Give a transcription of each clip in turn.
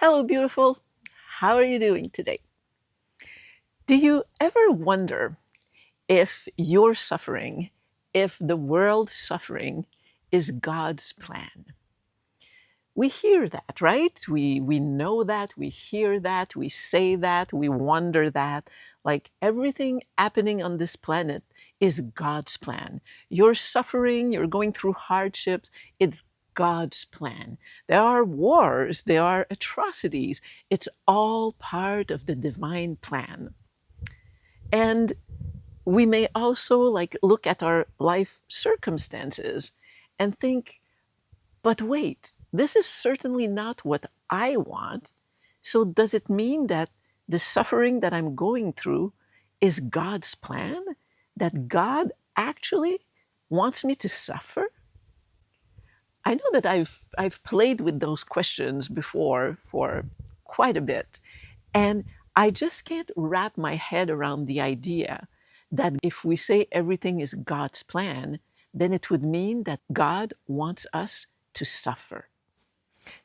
Hello, beautiful. How are you doing today? Do you ever wonder if your suffering, if the world's suffering is God's plan? We hear that, right? We know that, we hear that, we say that, we wonder that. Like everything happening on this planet is God's plan. You're suffering, you're going through hardships, it's God's plan. There are wars, there are atrocities. It's all part of the divine plan. And we may also like look at our life circumstances and think, but wait, this is certainly not what I want. So, does it mean that the suffering that I'm going through is God's plan? That God actually wants me to suffer? I know that I've played with those questions before for quite a bit, and I just can't wrap my head around the idea that if we say everything is God's plan, then it would mean that God wants us to suffer.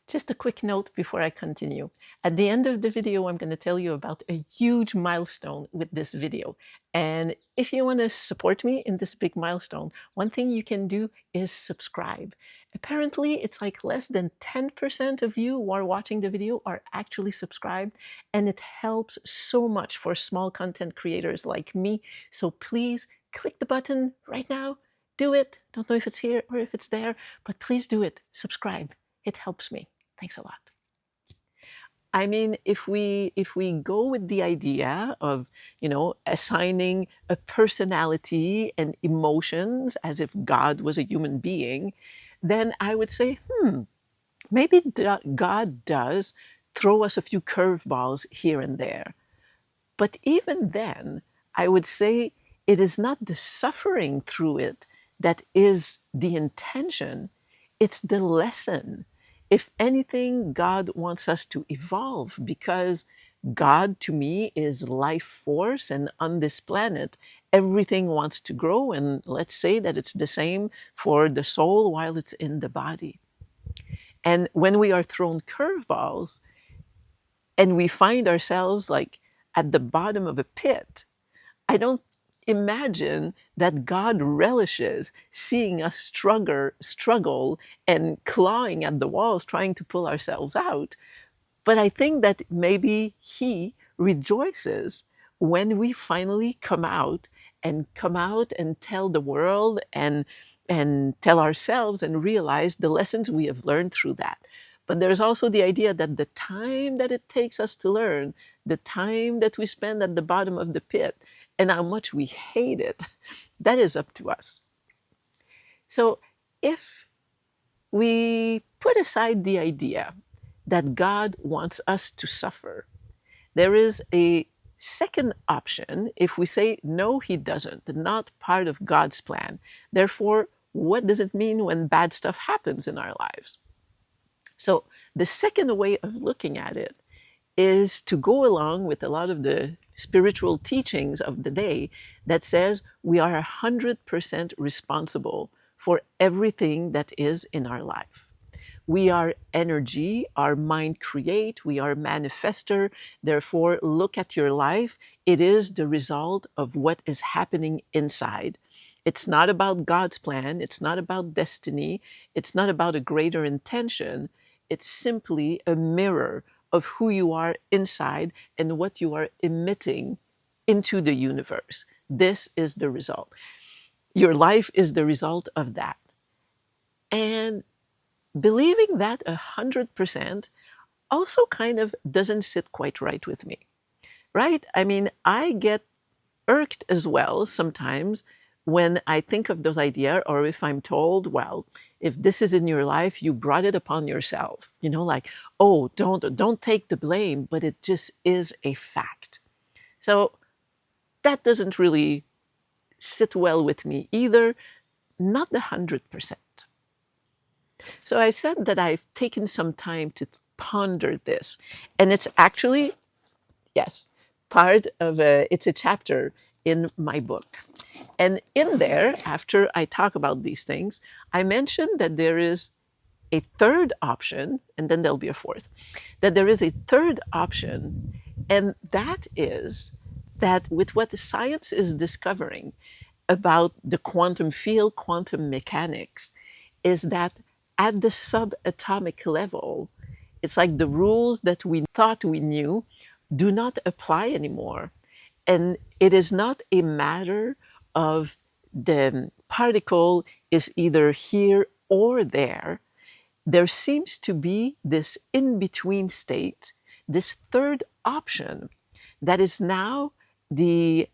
Just a quick note before I continue. At the end of the video, I'm going to tell you about a huge milestone with this video. And if you want to support me in this big milestone, one thing you can do is subscribe. Apparently, it's like less than 10% of you who are watching the video are actually subscribed, and it helps so much for small content creators like me. So please click the button right now. Do it. Don't know if it's here or if it's there, but please do it. Subscribe. It helps me. Thanks a lot. I mean, if we go with the idea of, assigning a personality and emotions as if God was a human being, then I would say, maybe God does throw us a few curveballs here and there. But even then, I would say it is not the suffering through it that is the intention, it's the lesson. If anything, God wants us to evolve because God to me is life force, and on this planet, everything wants to grow. And let's say that it's the same for the soul while it's in the body. And when we are thrown curveballs and we find ourselves like at the bottom of a pit, I don't imagine that God relishes seeing us struggle and clawing at the walls trying to pull ourselves out. But I think that maybe He rejoices when we finally come out and tell the world and tell ourselves and realize the lessons we have learned through that. But there's also the idea that the time that it takes us to learn, the time that we spend at the bottom of the pit, and how much we hate it, that is up to us. So if we put aside the idea that God wants us to suffer, there is a second option if we say, no, He doesn't, not part of God's plan. Therefore, what does it mean when bad stuff happens in our lives? So, the second way of looking at it is to go along with a lot of the spiritual teachings of the day that says we are 100% responsible for everything that is in our life. We are energy, our mind create, we are manifester. Therefore, look at your life. It is the result of what is happening inside. It's not about God's plan. It's not about destiny. It's not about a greater intention. It's simply a mirror of who you are inside and what you are emitting into the universe. This is the result. Your life is the result of that. And believing that 100% also kind of doesn't sit quite right with me, right? I mean, I get irked as well sometimes when I think of those ideas, or if I'm told, well, if this is in your life, you brought it upon yourself. Like, oh, don't take the blame, but it just is a fact. So that doesn't really sit well with me either, not the 100%. So I said that I've taken some time to ponder this, and it's actually, yes, it's a chapter in my book. And in there, after I talk about these things, I mentioned that there is a third option, and then there'll be a fourth, that there is a third option, and that is that with what the science is discovering about the quantum field, quantum mechanics, is that at the subatomic level, it's like the rules that we thought we knew do not apply anymore. And it is not a matter of the particle is either here or there. There seems to be this in between state, this third option that is now the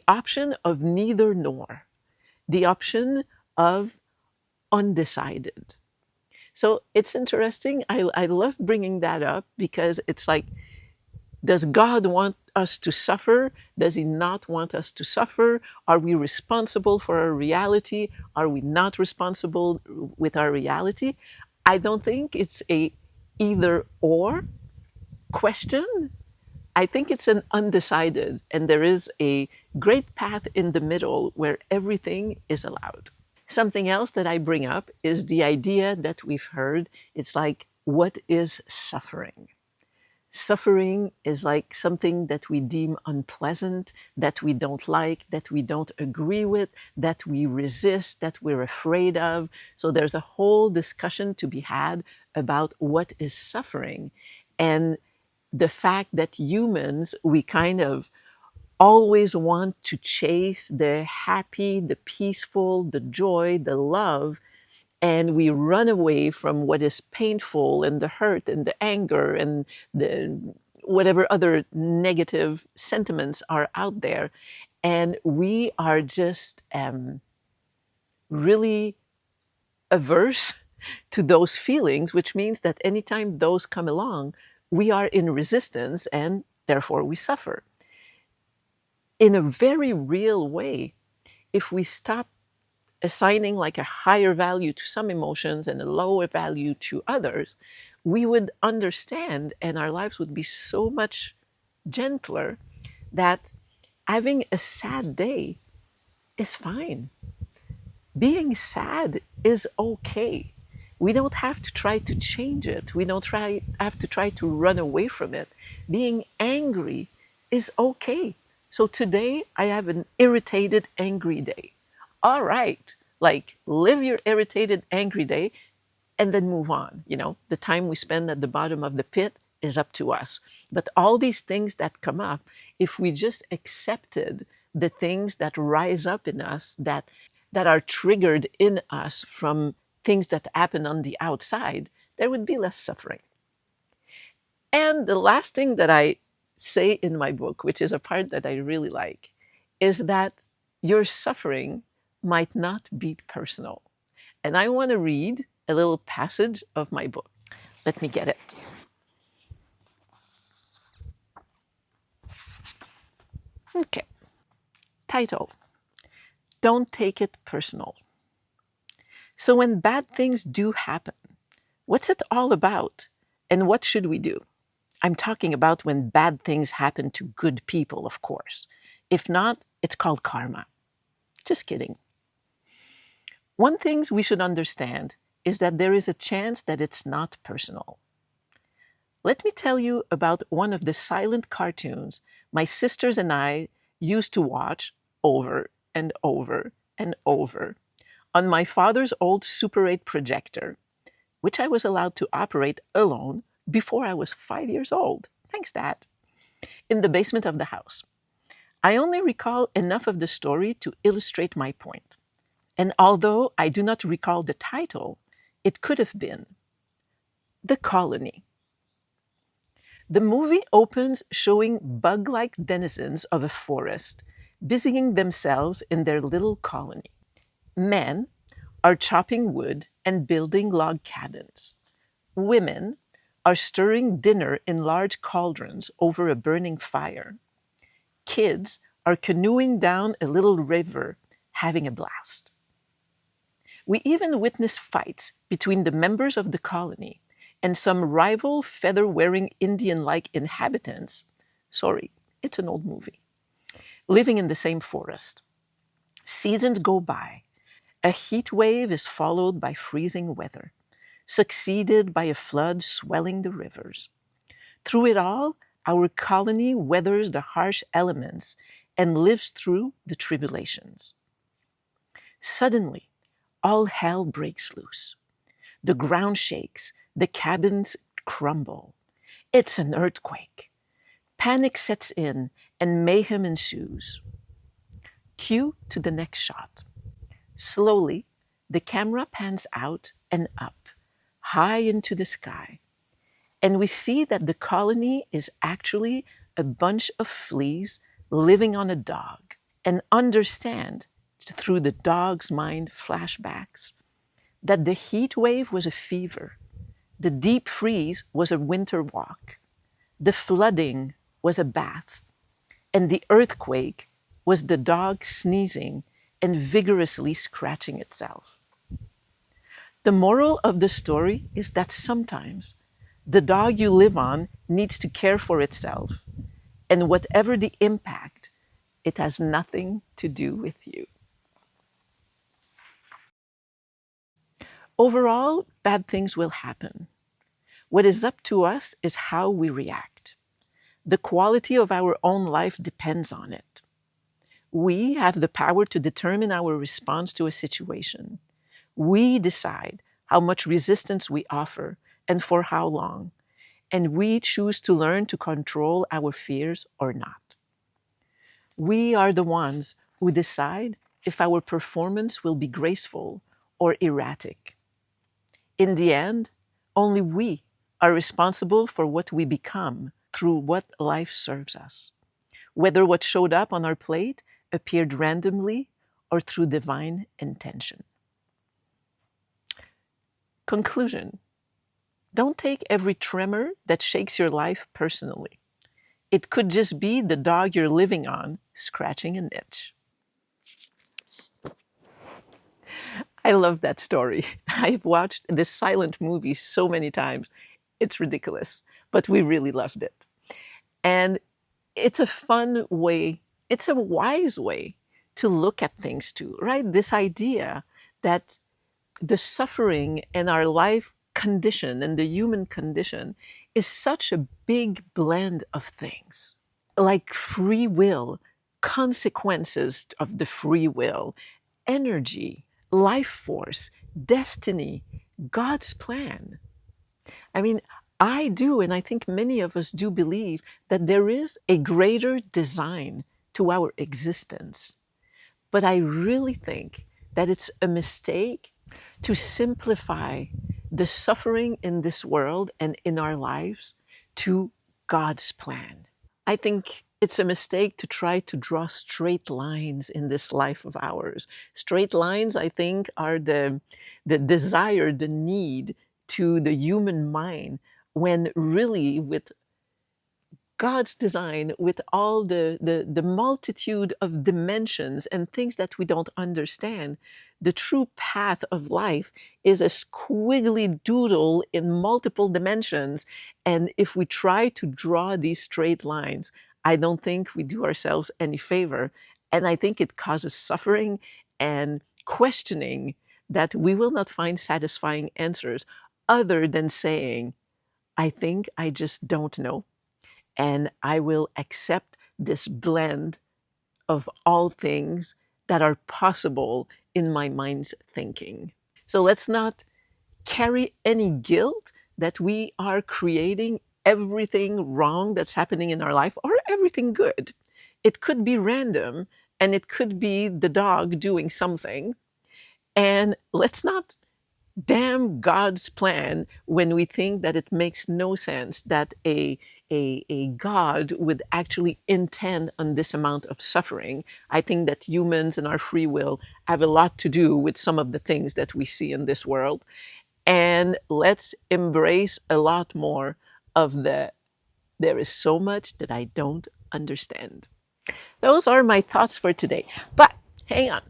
option of neither nor, the option of undecided. So it's interesting. I love bringing that up because it's like, does God want us to suffer? Does He not want us to suffer? Are we responsible for our reality? Are we not responsible with our reality? I don't think it's a either or question. I think it's an undecided, and there is a great path in the middle where everything is allowed. Something else that I bring up is the idea that we've heard. It's like, what is suffering? Suffering is like something that we deem unpleasant, that we don't like, that we don't agree with, that we resist, that we're afraid of. So there's a whole discussion to be had about what is suffering. And the fact that humans, we kind of always want to chase the happy, the peaceful, the joy, the love, and we run away from what is painful and the hurt and the anger and the whatever other negative sentiments are out there. And we are just really averse to those feelings, which means that anytime those come along, we are in resistance and therefore we suffer. In a very real way, if we stop assigning like a higher value to some emotions and a lower value to others, we would understand and our lives would be so much gentler that having a sad day is fine. Being sad is okay. We don't have to try to change it. We don't have to try to run away from it. Being angry is okay. So today I have an irritated, angry day. All right, like live your irritated, angry day and then move on. The time we spend at the bottom of the pit is up to us. But all these things that come up, if we just accepted the things that rise up in us, that are triggered in us from things that happen on the outside, there would be less suffering. And the last thing that I say in my book, which is a part that I really like, is that your suffering might not be personal. And I want to read a little passage of my book. Let me get it. Okay. Title: Don't Take It Personal. So when bad things do happen, what's it all about? And what should we do? I'm talking about when bad things happen to good people, of course. If not, it's called karma. Just kidding. One thing we should understand is that there is a chance that it's not personal. Let me tell you about one of the silent cartoons my sisters and I used to watch over and over and over on my father's old Super 8 projector, which I was allowed to operate alone before I was 5 years old. Thanks, Dad. In the basement of the house. I only recall enough of the story to illustrate my point. And although I do not recall the title, it could have been The Colony. The movie opens showing bug-like denizens of a forest busying themselves in their little colony. Men are chopping wood and building log cabins. Women are stirring dinner in large cauldrons over a burning fire. Kids are canoeing down a little river, having a blast. We even witness fights between the members of the colony and some rival feather-wearing Indian-like inhabitants. Sorry, it's an old movie. Living in the same forest. Seasons go by. A heat wave is followed by freezing weather. succeeded by a flood swelling the rivers. Through it all, our colony weathers the harsh elements and lives through the tribulations. Suddenly, all hell breaks loose. The ground shakes, the cabins crumble. It's an earthquake. Panic sets in and mayhem ensues. Cue to the next shot. Slowly, the camera pans out and up, high into the sky, and we see that the colony is actually a bunch of fleas living on a dog, and understand through the dog's mind flashbacks that the heat wave was a fever, the deep freeze was a winter walk, the flooding was a bath, and the earthquake was the dog sneezing and vigorously scratching itself. The moral of the story is that sometimes the dog you live on needs to care for itself, and whatever the impact, it has nothing to do with you. Overall, bad things will happen. What is up to us is how we react. The quality of our own life depends on it. We have the power to determine our response to a situation. We decide how much resistance we offer and for how long, and we choose to learn to control our fears or not. We are the ones who decide if our performance will be graceful or erratic. In the end, only we are responsible for what we become through what life serves us, whether what showed up on our plate appeared randomly or through divine intention. Conclusion: don't take every tremor that shakes your life personally. It could just be the dog you're living on scratching an itch. I love that story. I've watched this silent movie so many times. It's ridiculous, but we really loved it. And it's a fun way, it's a wise way to look at things too, right? This idea that the suffering and our life condition and the human condition is such a big blend of things, like free will, consequences of the free will, energy, life force, destiny, God's plan. I mean, I do, and I think many of us do believe that there is a greater design to our existence. But I really think that it's a mistake to simplify the suffering in this world and in our lives to God's plan. I think it's a mistake to try to draw straight lines in this life of ours. Straight lines, I think, are the desire, the need to the human mind, when really with God's design, with all the multitude of dimensions and things that we don't understand, the true path of life is a squiggly doodle in multiple dimensions. And if we try to draw these straight lines, I don't think we do ourselves any favor. And I think it causes suffering and questioning that we will not find satisfying answers other than saying, I think I just don't know, and I will accept this blend of all things that are possible in my mind's thinking. So let's not carry any guilt that we are creating everything wrong that's happening in our life or everything good. It could be random and it could be the dog doing something. And let's not damn God's plan when we think that it makes no sense that a God would actually intend on this amount of suffering. I think that humans and our free will have a lot to do with some of the things that we see in this world. And let's embrace a lot more of there is so much that I don't understand. Those are my thoughts for today. But hang on.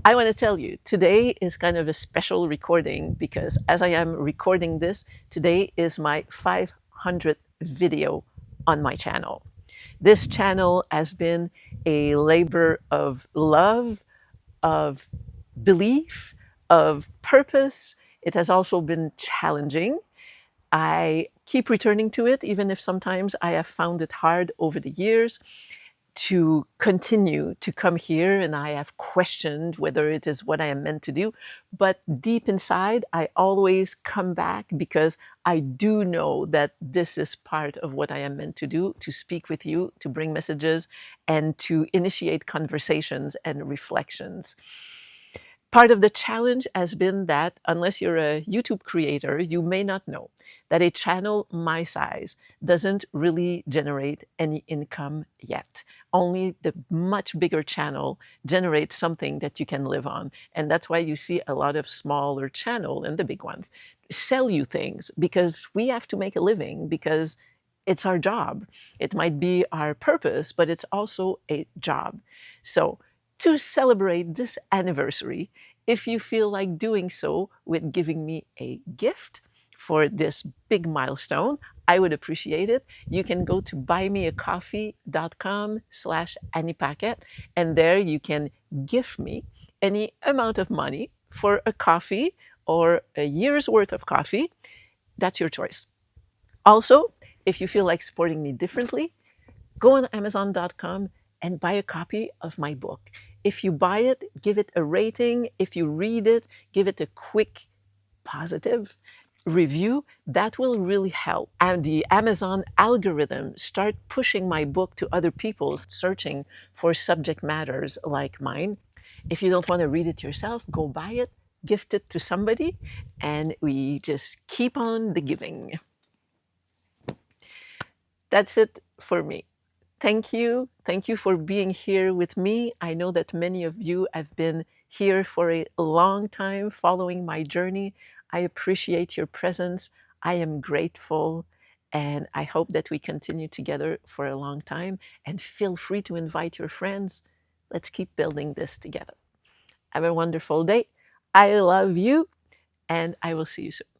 I want to tell you, today is kind of a special recording because as I am recording this, today is my 500th video on my channel. This channel has been a labor of love, of belief, of purpose, It has also been challenging. I keep returning to it, even if sometimes I have found it hard over the years to continue to come here, and I have questioned whether it is what I am meant to do. But deep inside, I always come back because I do know that this is part of what I am meant to do, to speak with you, to bring messages, and to initiate conversations and reflections. Part of the challenge has been that unless you're a YouTube creator, you may not know that a channel my size doesn't really generate any income yet. Only the much bigger channel generates something that you can live on. And that's why you see a lot of smaller channel and the big ones sell you things, because we have to make a living, because it's our job. It might be our purpose, but it's also a job. So to celebrate this anniversary, if you feel like doing so with giving me a gift for this big milestone, I would appreciate it. You can go to buymeacoffee.com/AnniePaquette, and there you can gift me any amount of money for a coffee or a year's worth of coffee. That's your choice. Also, if you feel like supporting me differently, go on Amazon.com and buy a copy of my book. If you buy it, give it a rating. If you read it, give it a quick positive review. That will really help. And the Amazon algorithm start pushing my book to other people searching for subject matters like mine. If you don't want to read it yourself, go buy it, gift it to somebody, and we just keep on the giving. That's it for me. Thank you. Thank you for being here with me. I know that many of you have been here for a long time following my journey. I appreciate your presence. I am grateful. And I hope that we continue together for a long time. And feel free to invite your friends. Let's keep building this together. Have a wonderful day. I love you. And I will see you soon.